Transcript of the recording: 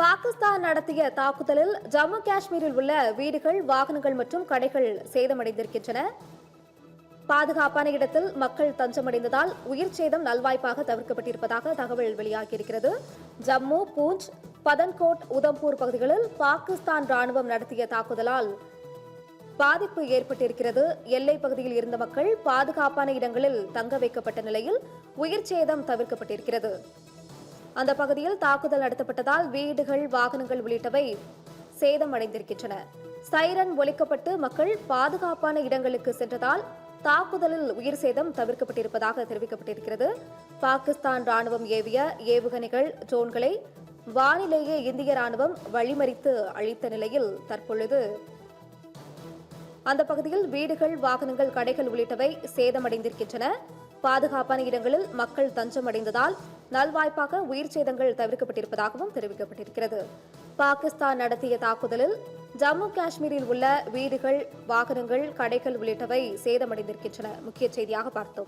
பாகிஸ்தான் நடத்திய தாக்குதலில் ஜம்மு காஷ்மீரில் உள்ள வீடுகள், வாகனங்கள் மற்றும் கடைகள் சேதமடைந்திருக்கின்றன. பாதுகாப்பான இடத்தில் மக்கள் தஞ்சமடைந்ததால் உயிர் சேதம் நல்வாய்ப்பாக தவிர்க்கப்பட்டிருப்பதாக தகவல் வெளியாகியிருக்கிறது. ஜம்மு, பூஞ்ச், பதன்கோட், உதம்பூர் பகுதிகளில் பாகிஸ்தான் ராணுவம் நடத்திய தாக்குதலால் பாதிப்பு ஏற்பட்டிருக்கிறது. எல்லைப் பகுதியில் இருந்த மக்கள் பாதுகாப்பான இடங்களில் தங்க வைக்கப்பட்ட நிலையில் உயிர் சேதம் தவிர்க்கப்பட்டிருக்கிறது. அந்த பகுதியில் தாக்குதல் நடத்தப்பட்டதால் வீடுகள், வாகனங்கள் உள்ளிட்டவை சேதமடைந்திருக்கின்றன. சைரன் ஒலிக்கப்பட்டு மக்கள் பாதுகாப்பான இடங்களுக்கு சென்றதால் தாக்குதலில் உயிர் சேதம் தவிர்க்கப்பட்டிருப்பதாக தெரிவிக்கப்பட்டிருக்கிறது. பாகிஸ்தான் ராணுவம் ஏவிய ஏவுகணைகள், ட்ரோன்களை வானிலேயே இந்திய ராணுவம் வழிமறித்து அழித்த நிலையில் தற்பொழுது அந்த பகுதியில் வீடுகள், வாகனங்கள், கடைகள் உள்ளிட்டவை சேதமடைந்திருக்கின்றன. பாதுகாப்பான இடங்களில் மக்கள் தஞ்சமடைந்ததால் நல்வாய்ப்பாக உயிர் சேதங்கள் தவிர்க்கப்பட்டிருப்பதாகவும் தெரிவிக்கப்பட்டிருக்கிறது. பாகிஸ்தான் நடத்திய தாக்குதலில் ஜம்மு காஷ்மீரில் உள்ள வீடுகள், வாகனங்கள், கடைகள் உள்ளிட்டவை சேதமடைந்திருக்கின்றன. முக்கிய செய்தியாக பார்த்தோம்.